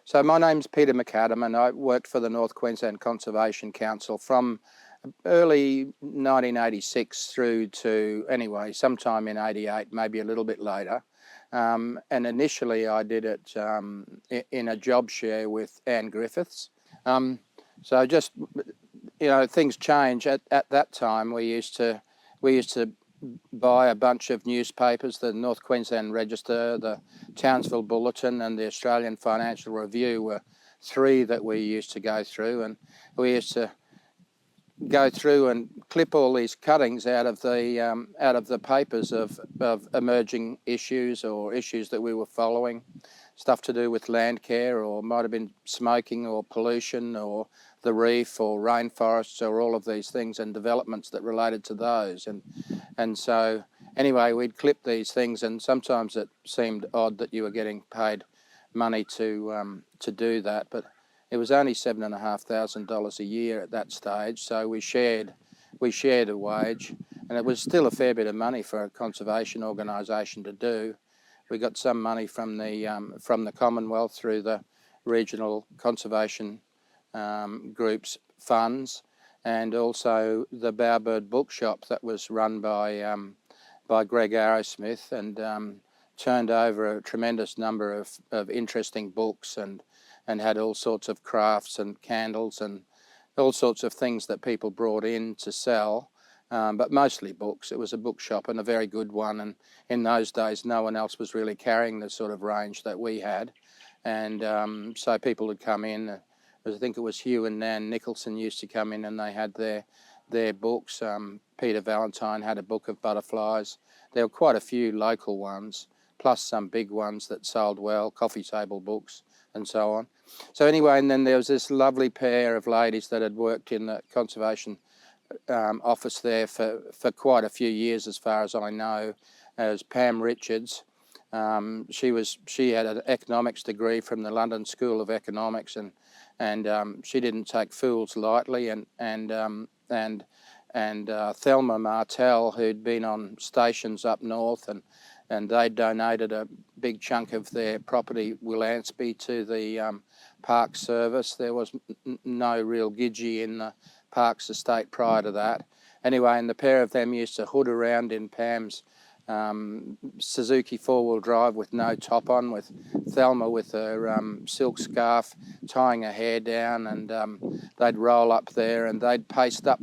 So my name's Peter McAdam, and I worked for the North Queensland Conservation Council from early 1986 through to, sometime in 88, maybe a little bit later. And initially I did it in a job share with Anne Griffiths. So just, things change. At that time we used to buy a bunch of newspapers, the North Queensland Register, the Townsville Bulletin and the Australian Financial Review were three that we used to go through, and we used to go through and clip all these cuttings out of the papers of emerging issues or issues that we were following, stuff to do with land care, or might have been smoking or pollution or the reef or rainforests or all of these things and developments that related to those. And so anyway, we'd clip these things, and sometimes it seemed odd that you were getting paid money to do that, but it was only $7,500 a year at that stage, so we shared a wage, and it was still a fair bit of money for a conservation organisation to do. We got some money from the Commonwealth through the regional conservation groups funds, and also the Bowerbird Bookshop that was run by Greg Arrowsmith, and turned over a tremendous number of interesting books, and had all sorts of crafts and candles and all sorts of things that people brought in to sell, but mostly books. It was a bookshop, and a very good one, and in those days no one else was really carrying the sort of range that we had, and so people would come in. I think it was Hugh and Nan Nicholson used to come in, and they had their books. Peter Valentine had a book of butterflies. There were quite a few local ones, plus some big ones that sold well, coffee table books and so on. So anyway, and then there was this lovely pair of ladies that had worked in the conservation office there for quite a few years, as far as I know, as Pam Richards. She had an economics degree from the London School of Economics, and she didn't take fools lightly, and Thelma Martell, who'd been on stations up north, and they donated a big chunk of their property, Willanspie, to the Parks Service. There was no real gidgee in the Parks estate prior to that. Anyway, and the pair of them used to hood around in Pam's Suzuki four-wheel drive with no top on, with Thelma with her silk scarf tying her hair down, and they'd roll up there and they'd paste up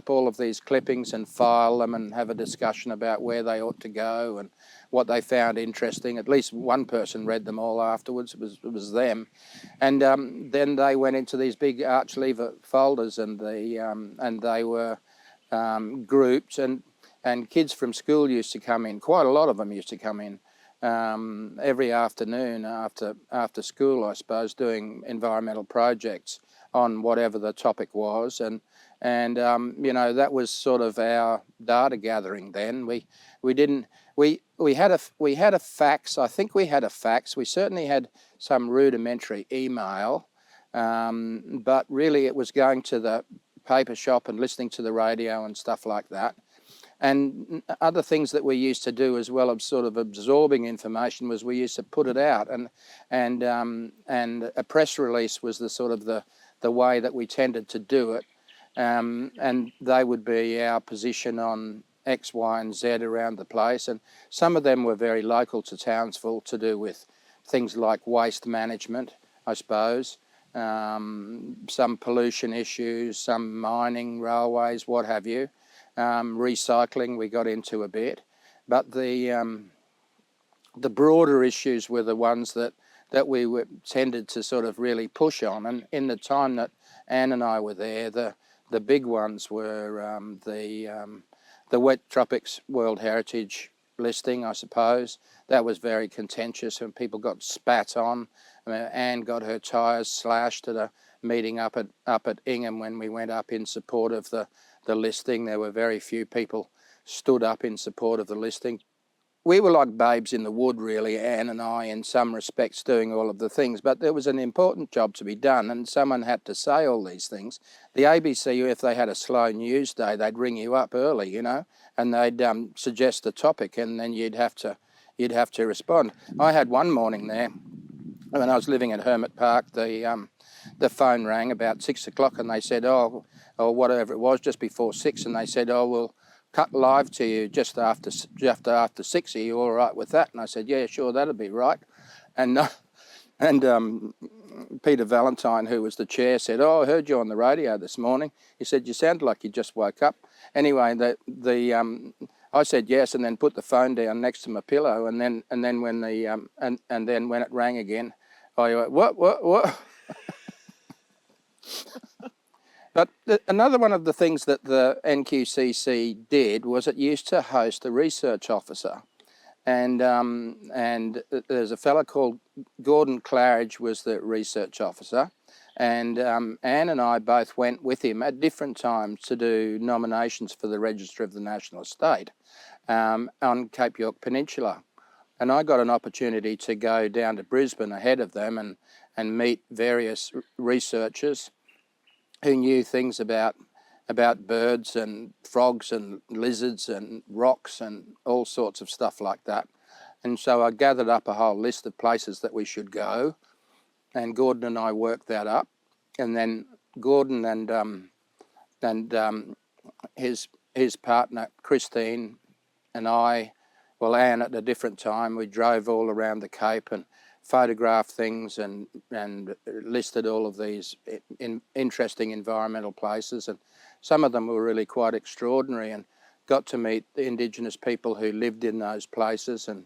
all of these clippings and file them and have a discussion about where they ought to go and what they found interesting. At least one person read them all afterwards. It was them, and then they went into these big arch lever folders, and they were grouped, and kids from school used to come in. Quite a lot of them used to come in every afternoon after school, I suppose, doing environmental projects on whatever the topic was, and that was sort of our data gathering then. We had a fax. I think we had a fax. We certainly had some rudimentary email, but really it was going to the paper shop and listening to the radio and stuff like that. And other things that we used to do, as well as sort of absorbing information, was we used to put it out, and a press release was the sort of the way that we tended to do it, and they would be our position on X, Y, and Z around the place, and some of them were very local to Townsville, to do with things like waste management, I suppose, some pollution issues, some mining, railways, what have you. Recycling we got into a bit, but the broader issues were the ones that we tended to sort of really push on. And in the time that Anne and I were there, the big ones were the Wet Tropics World Heritage listing, I suppose. That was very contentious, and people got spat on. I mean, Anne got her tyres slashed at a meeting up at Ingham when we went up in support of the listing. There were very few people stood up in support of the listing. We were like babes in the wood, really, Anne and I, in some respects, doing all of the things, but there was an important job to be done, and someone had to say all these things. The ABC, if they had a slow news day, they'd ring you up early, and they'd suggest a topic, and then you'd have to respond. I had one morning there when I was living at Hermit Park, the phone rang about 6 o'clock, and they said, or whatever it was, just before 6, and they said, oh, we'll cut live to you just after 6. Are you all right with that? And I said, yeah, sure, that'll be right. And Peter Valentine, who was the chair, said, oh, I heard you on the radio this morning. He said, you sounded like you just woke up. Anyway, I said yes, and then put the phone down next to my pillow, and then when then when it rang again, I went, what? But another one of the things that the NQCC did was it used to host a research officer, and there's a fellow called Gordon Claridge was the research officer, and Anne and I both went with him at different times to do nominations for the Register of the National Estate on Cape York Peninsula. And I got an opportunity to go down to Brisbane ahead of them and meet various researchers who knew things about birds and frogs and lizards and rocks and all sorts of stuff like that. And so I gathered up a whole list of places that we should go, and Gordon and I worked that up. And then Gordon and his partner Christine and I, well, Anne at a different time, we drove all around the Cape and photographed things and listed all of these interesting environmental places, and some of them were really quite extraordinary, and got to meet the Indigenous people who lived in those places and,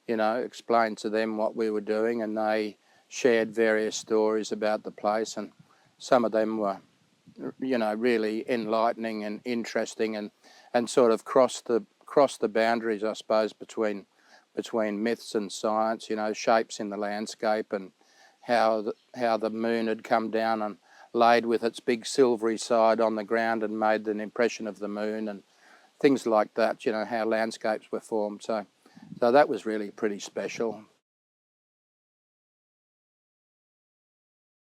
you know, explained to them what we were doing, and they shared various stories about the place, and some of them were, you know, really enlightening and interesting, and sort of crossed the boundaries, I suppose, between myths and science, you know, shapes in the landscape, and how the moon had come down and laid with its big silvery side on the ground and made an impression of the moon, and things like that, you know, how landscapes were formed. So that was really pretty special.